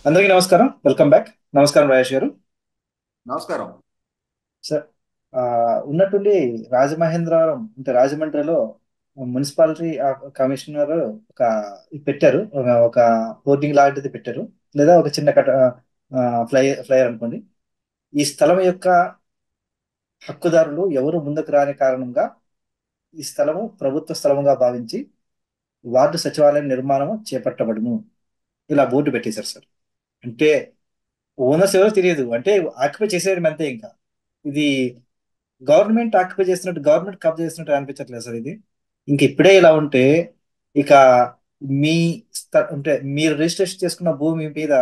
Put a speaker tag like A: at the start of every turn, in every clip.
A: అందరికీ నమస్కారం. Welcome back. నమస్కారం రాజేష్ గారు.
B: నమస్కారం.
A: సార్, ఆ, ఉన్నట్టుండి రాజమహేంద్రవరం అంటే రాజమండ్రిలో మున్సిపాలిటీ కమిషనర్ ఒక ఇది పెట్టారు. ఒక హోర్డింగ్ లాంటిది పెట్టారు, లేదా ఒక చిన్న ఫ్లైయర్ అనుకోండి. ఈ స్థలం యొక్క హక్కుదారులు ఎవరు ముందుకు రాని కారణంగా ఈ స్థలము ప్రభుత్వ స్థలముగా భావించి వార్డు సచివాలయం నిర్మాణము చేపట్టబడును, ఇలా బోర్డు పెట్టేశారు సార్. అంటే ఓనర్స్ ఎవరో తెలియదు, అంటే ఆక్యుపై చేసేయడం అంతే. ఇంకా ఇది గవర్నమెంట్ ఆక్యుపై చేస్తున్నట్టు, గవర్నమెంట్ కబ్జా చేస్తున్నట్టు అనిపించట్లేదు సార్ ఇది. ఇంక ఇప్పుడే ఇలా ఉంటే ఇక మీ అంటే మీరు రిజిస్ట్రేషన్ చేసుకున్న భూమి మీద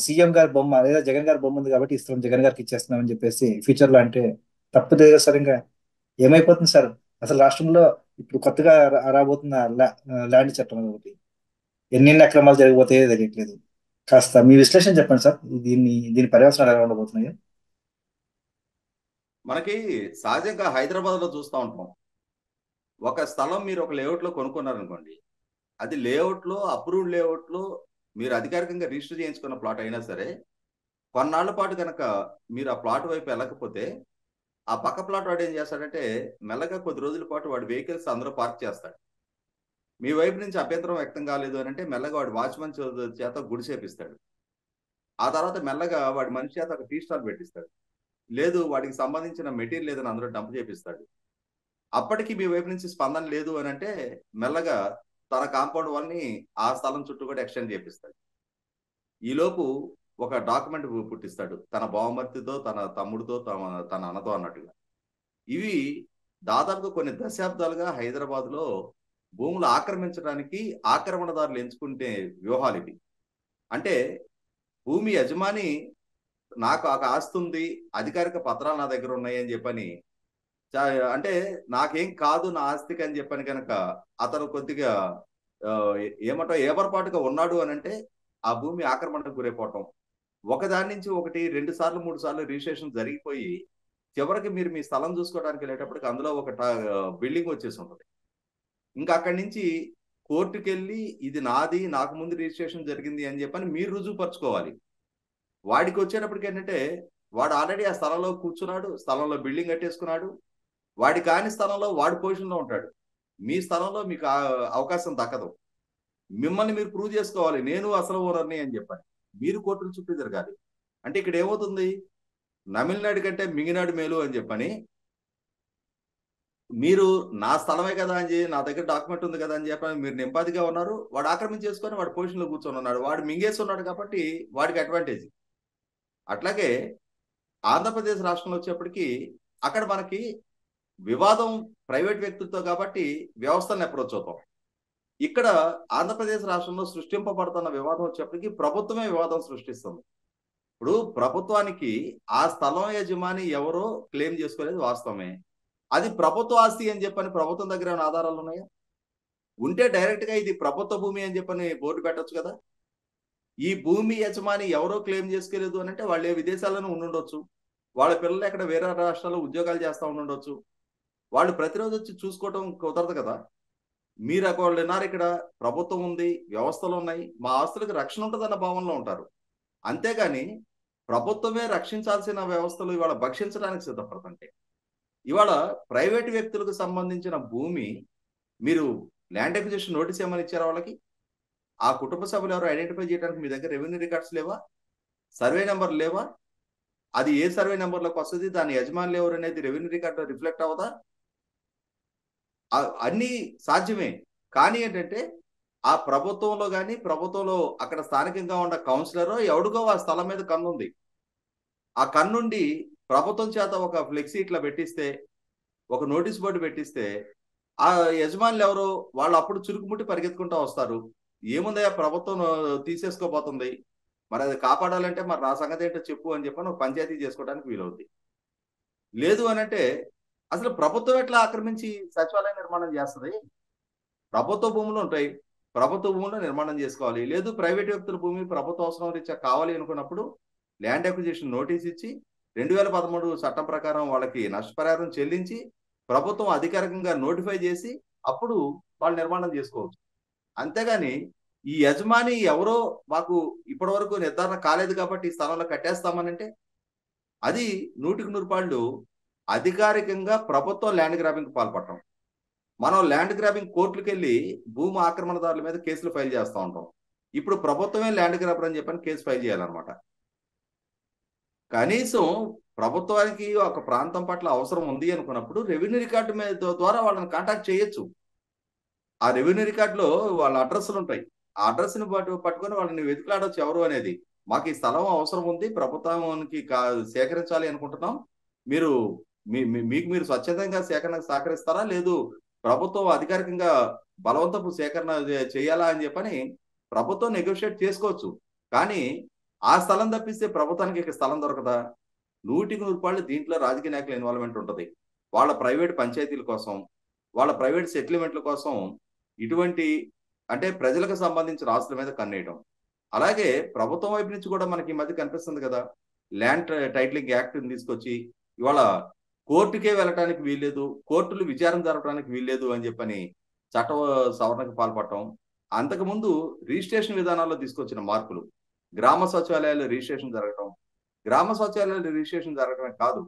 A: సీఎం గారి బొమ్మ లేదా జగన్ గారి బొమ్మ ఉంది కాబట్టి ఇస్తున్నాం, జగన్ గారికి ఇచ్చేస్తున్నాం అని చెప్పేసి ఫ్యూచర్ లో అంటే తప్పుదే కదా సార్. ఇంకా ఏమైపోతుంది సార్ అసలు రాష్ట్రంలో ఇప్పుడు కొత్తగా రాబోతున్న ల్యాండ్ చట్టం ఒకటి ఎన్నెన్ని అక్రమాలు జరిగిపోతాయో తెలియట్లేదు. కాస్త మీ విశ్లేషణ చెప్పండి సార్. దీని పర్యవసనాలు ఎలా ఉండబోతున్నాయి?
B: మనకి సహజంగా హైదరాబాద్ లో చూస్తూ ఉంటాం. ఒక స్థలం మీరు ఒక లేఅవుట్ లో కొనుక్కున్నారనుకోండి, అది లేఅవుట్ లో అప్రూవ్డ్ లేఅవుట్ లో మీరు అధికారికంగా రిజిస్టర్ చేయించుకున్న ప్లాట్ అయినా సరే, కొన్నాళ్ల పాటు కనుక మీరు ఆ ప్లాట్ వైపు వెళ్ళకపోతే, ఆ పక్క ప్లాట్ వాడు ఏం చేస్తాడంటే మెల్లగా కొద్ది రోజుల పాటు వాడి వెహికల్స్ అందరూ పార్క్ చేస్తాడు. మీ వైపు నుంచి అభ్యంతరం వ్యక్తం కాలేదు అని అంటే మెల్లగా వాడు వాచ్మెన్ చేత గుడిసేపిస్తాడు. ఆ తర్వాత మెల్లగా వాడి మనిషి చేత ఒక టీ స్టాల్ పెట్టిస్తాడు. లేదు, వాడికి సంబంధించిన మెటీరియల్ ఏదైనా అందులో డంప్ చేపిస్తాడు. అప్పటికి మీ వైపు నుంచి స్పందన లేదు అని అంటే మెల్లగా తన కాంపౌండ్ వాళ్ళని ఆ స్థలం చుట్టూ కూడా ఎక్స్టెండ్ చేపిస్తాడు. ఈలోపు ఒక డాక్యుమెంట్ పుట్టిస్తాడు, తన బావమర్తితో, తన తమ్ముడితో, తన అన్నతో అన్నట్టుగా. ఇవి దాదాపుగా కొన్ని దశాబ్దాలుగా హైదరాబాద్ లో భూములు ఆక్రమించడానికి ఆక్రమణదారులు ఎంచుకుంటే వ్యూహాలు ఇవి. అంటే భూమి యజమాని నాకు ఒక ఆస్తి ఉంది, అధికారిక పత్రాలు నా దగ్గర ఉన్నాయి అని చెప్పని, అంటే నాకేం కాదు నా ఆస్తికి అని చెప్పని కనుక అతను కొద్దిగా ఆ, ఏమంటావు ఏమరపాటుగా ఉన్నాడు అని అంటే ఆ భూమి ఆక్రమణకు గురైపోవటం, ఒకదాని నుంచి ఒకటి 2 సార్లు 3 సార్లు రిజిస్ట్రేషన్ జరిగిపోయి చివరికి మీరు మీ స్థలం చూసుకోవడానికి వెళ్ళేటప్పటికి అందులో ఒక బిల్డింగ్ వచ్చేసి ఉంటుంది. ఇంకా అక్కడి నుంచి కోర్టుకి వెళ్ళి ఇది నాది, నాకు ముందు రిజిస్ట్రేషన్ జరిగింది అని చెప్పని మీరు రుజువుపరచుకోవాలి. వాడికి వచ్చేటప్పటికి ఏంటంటే వాడు ఆల్రెడీ ఆ స్థలంలో కూర్చున్నాడు, స్థలంలో బిల్డింగ్ కట్టేసుకున్నాడు. వాడి కాని స్థలంలో వాడి పొజిషన్లో ఉంటాడు. మీ స్థలంలో మీకు అవకాశం దక్కదు. మిమ్మల్ని మీరు ప్రూవ్ చేసుకోవాలి, నేను అసలు ఓనర్ని అని చెప్పని మీరు కోర్టుల చుట్టూ తిరగాలి. అంటే ఇక్కడ ఏమవుతుంది, నమిలినాడు కంటే మింగినాడు మేలు అని చెప్పని, మీరు నా స్థలమే కదా అని చెప్పి, నా దగ్గర డాక్యుమెంట్ ఉంది కదా అని చెప్పని మీరు నింపాదిగా ఉన్నారు, వాడు ఆక్రమించేసుకొని వాడి పొజిషన్లో కూర్చొని ఉన్నాడు, వాడు మింగేసి ఉన్నాడు కాబట్టి వాడికి అడ్వాంటేజ్. అట్లాగే ఆంధ్రప్రదేశ్ రాష్ట్రంలో వచ్చేప్పటికి అక్కడ మనకి వివాదం ప్రైవేట్ వ్యక్తులతో కాబట్టి వ్యవస్థలను అప్రోచ్ అవుతాం. ఇక్కడ ఆంధ్రప్రదేశ్ రాష్ట్రంలో సృష్టింపబడుతున్న వివాదం వచ్చేప్పటికి ప్రభుత్వమే వివాదం సృష్టిస్తుంది. ఇప్పుడు ప్రభుత్వానికి ఆ స్థలం యజమాని ఎవరో క్లెయిమ్ చేసుకోలేదు, వాస్తవమే. అది ప్రభుత్వ ఆస్తి అని చెప్పని ప్రభుత్వం దగ్గర ఏమైనా ఆధారాలు ఉన్నాయా? ఉంటే డైరెక్ట్ గా ఇది ప్రభుత్వ భూమి అని చెప్పని బోర్డు పెట్టొచ్చు కదా. ఈ భూమి యజమాని ఎవరో క్లెయిమ్ చేసుకోలేదు అని అంటే వాళ్ళు ఏ విదేశాలను ఉండుండొచ్చు, వాళ్ళ పిల్లలు ఎక్కడ వేరే రాష్ట్రాల్లో ఉద్యోగాలు చేస్తా ఉండుండొచ్చు. వాళ్ళు ప్రతిరోజు వచ్చి చూసుకోవటం కుదరదు కదా. మీరు వాళ్ళు విన్నారు, ఇక్కడ ప్రభుత్వం ఉంది, వ్యవస్థలు ఉన్నాయి, మా ఆస్తులకు రక్షణ ఉంటుందన్న భావనలో ఉంటారు. అంతేగాని ప్రభుత్వమే రక్షించాల్సిన వ్యవస్థలు ఇవాళ భక్షించడానికి సిద్ధపడుతుంటే, ఇవాళ ప్రైవేట్ వ్యక్తులకు సంబంధించిన భూమి మీరు ల్యాండ్ అక్విజిషన్ నోటీస్ ఏమని ఇచ్చారా వాళ్ళకి? ఆ కుటుంబ సభ్యులు ఎవరు ఐడెంటిఫై చేయడానికి మీ దగ్గర రెవెన్యూ రికార్డ్స్ లేవా? సర్వే నెంబర్ లేవా? అది ఏ సర్వే నెంబర్లోకి వస్తుంది, దాని యజమానులు ఎవరు అనేది రెవెన్యూ రికార్డు రిఫ్లెక్ట్ అవ్వదా? అన్ని సాధ్యమే. కానీ ఏంటంటే ఆ ప్రభుత్వంలో కానీ, ప్రభుత్వంలో అక్కడ స్థానికంగా ఉన్న కౌన్సిలరో ఎవడికో ఆ స్థలం మీద కన్నుంది. ఆ కన్నుండి ప్రభుత్వం చేత ఒక ఫ్లెక్సీ ఇట్లా పెట్టిస్తే, ఒక నోటీస్ బోర్డు పెట్టిస్తే, ఆ యజమానులు ఎవరో వాళ్ళు అప్పుడు చురుకుముట్టి పరిగెత్తుకుంటూ వస్తారు. ఏముందయ్యా ప్రభుత్వం తీసేసుకోబోతుంది, మరి అది కాపాడాలంటే మరి నా సంగతి ఏంటో చెప్పు అని చెప్పని ఒక పంచాయతీ చేసుకోవడానికి వీలవుద్ది. లేదు అని అంటే అసలు ప్రభుత్వం ఎట్లా ఆక్రమించి సచివాలయం నిర్మాణం చేస్తుంది? ప్రభుత్వ భూములు ఉంటాయి, ప్రభుత్వ భూముల్లో నిర్మాణం చేసుకోవాలి. లేదు, ప్రైవేట్ వ్యక్తుల భూమి ప్రభుత్వ అవసరం రీత్యా కావాలి అనుకున్నప్పుడు ల్యాండ్ అక్విజిషన్ నోటీస్ ఇచ్చి 2013 చట్టం ప్రకారం వాళ్ళకి నష్టపరిహారం చెల్లించి ప్రభుత్వం అధికారికంగా నోటిఫై చేసి అప్పుడు వాళ్ళు నిర్మాణం చేసుకోవచ్చు. అంతేగాని ఈ యజమాని ఎవరో మాకు ఇప్పటి వరకు నిర్ధారణ కాలేదు కాబట్టి ఈ స్థలంలో కట్టేస్తామనంటే అది 100% అధికారికంగా ప్రభుత్వం ల్యాండ్ గ్రాబింగ్ పాల్పడటం. మనం ల్యాండ్ గ్రాబింగ్ కోర్టులకు వెళ్ళి భూమి ఆక్రమణదారుల మీద కేసులు ఫైల్ చేస్తూ ఉంటాం. ఇప్పుడు ప్రభుత్వమే ల్యాండ్ గ్రాబర్ అని చెప్పని కేసు ఫైల్ చేయాలన్నమాట. కనీసం ప్రభుత్వానికి ఒక ప్రాంతం పట్ల అవసరం ఉంది అనుకున్నప్పుడు రెవెన్యూ రికార్డు మీద ద్వారా వాళ్ళని కాంటాక్ట్ చేయొచ్చు. ఆ రెవెన్యూ రికార్డులో వాళ్ళ అడ్రస్లు ఉంటాయి. ఆ అడ్రస్ ని పట్టుకొని వాళ్ళని వెతుకులాడొచ్చు ఎవరు అనేది. మాకు ఈ స్థలం అవసరం ఉంది, ప్రభుత్వానికి సేకరించాలి అనుకుంటున్నాం, మీరు మీకు మీరు స్వచ్ఛందంగా సేకరణకు సహకరిస్తారా, లేదు ప్రభుత్వం అధికారికంగా బలవంతపు సేకరణ చేయాలా అని చెప్పని ప్రభుత్వం నెగోషియేట్ చేసుకోవచ్చు. కానీ ఆ స్థలం తప్పిస్తే ప్రభుత్వానికి ఇక స్థలం దొరకదా? 100% దీంట్లో రాజకీయ నాయకుల ఇన్వాల్వ్మెంట్ ఉంటుంది. వాళ్ళ ప్రైవేట్ పంచాయతీల కోసం, వాళ్ళ ప్రైవేట్ సెటిల్మెంట్ల కోసం ఇటువంటి అంటే ప్రజలకు సంబంధించిన ఆస్తుల మీద కన్నేయడం. అలాగే ప్రభుత్వం వైపు నుంచి కూడా మనకి ఈ మధ్య కనిపిస్తుంది కదా, ల్యాండ్ టైటిలింగ్ యాక్ట్ తీసుకొచ్చి ఇవాళ కోర్టుకే వెళ్ళటానికి వీల్లేదు, కోర్టులు విచారణ జరపడానికి వీల్లేదు అని చెప్పని చట్ట సవరణకు పాల్పడటం. అంతకుముందు రిజిస్ట్రేషన్ విధానాల్లో తీసుకొచ్చిన మార్పులు, గ్రామ సచివాలయాలు రిజిస్ట్రేషన్ జరగటం, గ్రామ సచివాలయాలు రిజిస్ట్రేషన్ జరగటమే కాదు,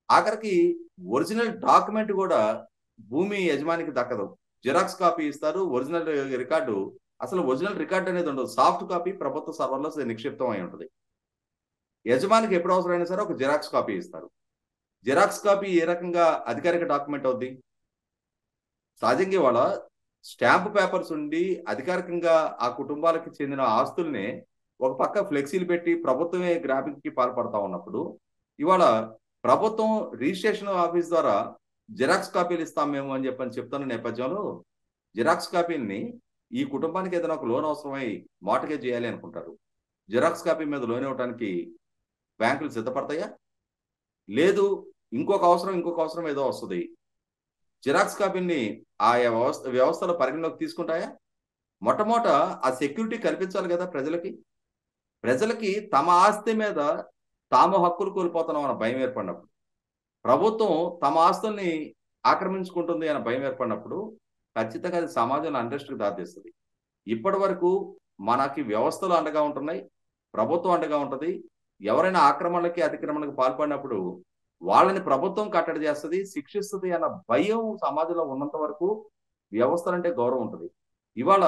B: ఆఖరికి ఒరిజినల్ డాక్యుమెంట్ కూడా భూమి యజమానికి దక్కదు. జిరాక్స్ కాపీ ఇస్తారు, ఒరిజినల్ రికార్డు అసలు ఒరిజినల్ రికార్డు అనేది ఉండదు. సాఫ్ట్ కాపీ ప్రభుత్వ సర్వర్లో నిక్షిప్తం అయి ఉంటుంది. యజమానికి ఎప్పుడు అవసరమైనా సరే ఒక జిరాక్స్ కాపీ ఇస్తారు. జిరాక్స్ కాపీ ఏ రకంగా అధికారిక డాక్యుమెంట్ అవుద్ది? సహజంగా ఇవాళ స్టాంప్ పేపర్స్ ఉండి అధికారికంగా ఆ కుటుంబాలకు చెందిన ఆస్తుల్ని ఒక పక్క ఫ్లెక్సీలు పెట్టి ప్రభుత్వమే గ్రాబింగ్ కి పాల్పడతా ఉన్నప్పుడు, ఇవాళ ప్రభుత్వం రిజిస్ట్రేషన్ ఆఫీస్ ద్వారా జిరాక్స్ కాపీలు ఇస్తాం మేము అని చెప్పని చెప్తున్న నేపథ్యంలో జిరాక్స్ కాపీలని ఈ కుటుంబానికి ఏదైనా ఒక లోన్ అవసరమై మార్టగేజ్ చేయాలి అనుకుంటారు. జిరాక్స్ కాపీ మీద లోన్ ఇవ్వడానికి బ్యాంకులు సిద్ధపడతాయా? లేదు, ఇంకొక అవసరం ఏదో వస్తుంది. జిరాక్స్ కాపీని ఆ వ్యవస్థలో పరిగణలోకి తీసుకుంటాయా? మొట్టమొదట ఆ సెక్యూరిటీ కల్పించాలి కదా ప్రజలకి. ప్రజలకి తమ ఆస్తి మీద తాము హక్కులు కోల్పోతున్నాం అన్న భయం ఏర్పడినప్పుడు, ప్రభుత్వం తమ ఆస్తుల్ని ఆక్రమించుకుంటుంది అన్న భయం ఏర్పడినప్పుడు ఖచ్చితంగా అది సమాజంలో అన్రెస్ట్కి దారితీస్తుంది. ఇప్పటి వరకు మనకి వ్యవస్థలు అండగా ఉంటున్నాయి, ప్రభుత్వం అండగా ఉంటుంది. ఎవరైనా ఆక్రమణలకి అతిక్రమణలకు పాల్పడినప్పుడు వాళ్ళని ప్రభుత్వం కట్టడి చేస్తుంది, శిక్షిస్తుంది అన్న భయం సమాజంలో ఉన్నంత వరకు వ్యవస్థలంటే గౌరవం ఉంటుంది. ఇవాళ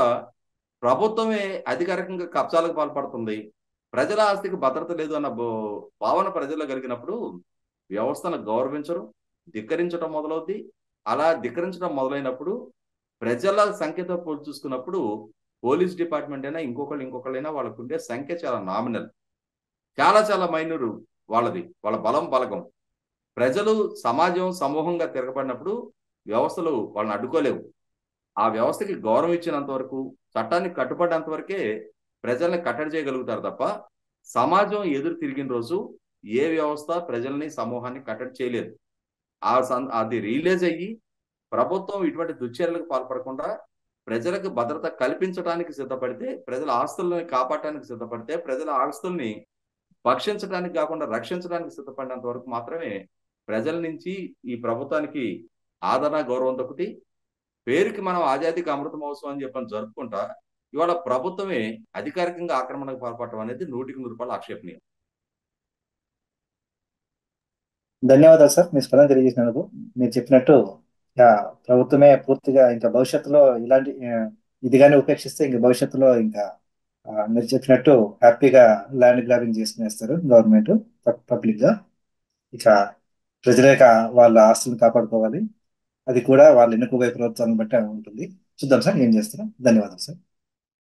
B: ప్రభుత్వమే అధికారికంగా కబ్జాలకు పాల్పడుతుంది, ప్రజల ఆస్తికి భద్రత లేదు అన్న భావన ప్రజల్లో కలిగినప్పుడు వ్యవస్థను గౌరవించరు, ధిక్కరించడం మొదలవుద్ది. అలా ధిక్కరించడం మొదలైనప్పుడు ప్రజల సంఖ్యతో పోల్చి చూసుకున్నప్పుడు పోలీస్ డిపార్ట్మెంట్ అయినా ఇంకొకళ్ళైనా వాళ్ళకు ఉండే సంఖ్య చాలా నామినల్, చాలా మైనూరు వాళ్ళది, వాళ్ళ బలగం. ప్రజలు సమాజం సమూహంగా తిరగబడినప్పుడు వ్యవస్థలు వాళ్ళని అడ్డుకోలేవు. ఆ వ్యవస్థకి గౌరవం ఇచ్చినంత వరకు, చట్టానికి కట్టుబడినంత వరకే ప్రజల్ని కట్టడి చేయగలుగుతారు తప్ప సమాజం ఎదురు తిరిగిన రోజు ఏ వ్యవస్థ ప్రజల్ని సమూహాన్ని కట్టడి చేయలేదు. అది రియలైజ్ అయ్యి ప్రభుత్వం ఇటువంటి దుశ్చర్యలకు పాల్పడకుండా ప్రజలకు భద్రత కల్పించడానికి సిద్ధపడితే, ప్రజల ఆస్తుల్ని కాపాడటానికి సిద్ధపడితే, ప్రజల ఆస్తుల్ని భక్షించడానికి కాకుండా రక్షించడానికి సిద్ధపడినంత వరకు మాత్రమే ప్రజల నుంచి ఈ ప్రభుత్వానికి ఆదరణ, గౌరవం దక్కుతాయి. పేరుకి మనం ఆజాదీకి అమృత మహోత్సవం అని చెప్పని జరుపుకుంటా ఇవాళ ప్రభుత్వమే అధికారికంగా ఆక్రమణకు పాల్పడటం అనేది 100% ఆక్షేపణీయం.
A: ధన్యవాదాలు సార్, మీ స్పందన తెలియజేసినందుకు. మీరు చెప్పినట్టు ప్రభుత్వమే పూర్తిగా ఇంకా భవిష్యత్తులో ఇలాంటి ఇదిగానే ఉపేక్షిస్తే ఇంకా భవిష్యత్తులో ఇంకా మీరు చెప్పినట్టు హ్యాపీగా ల్యాండ్ గ్రాబింగ్ చేసుకునేస్తారు గవర్నమెంట్ పబ్లిక్ గా. ఇక ప్రజలే వాళ్ళ ఆస్తులను కాపాడుకోవాలి, అది కూడా వాళ్ళు ఎన్నుకోబోయే ప్రభుత్వాలను బట్టి ఉంటుంది. చూద్దాం సార్ ఏం చేస్తారో. ధన్యవాదాలు సార్.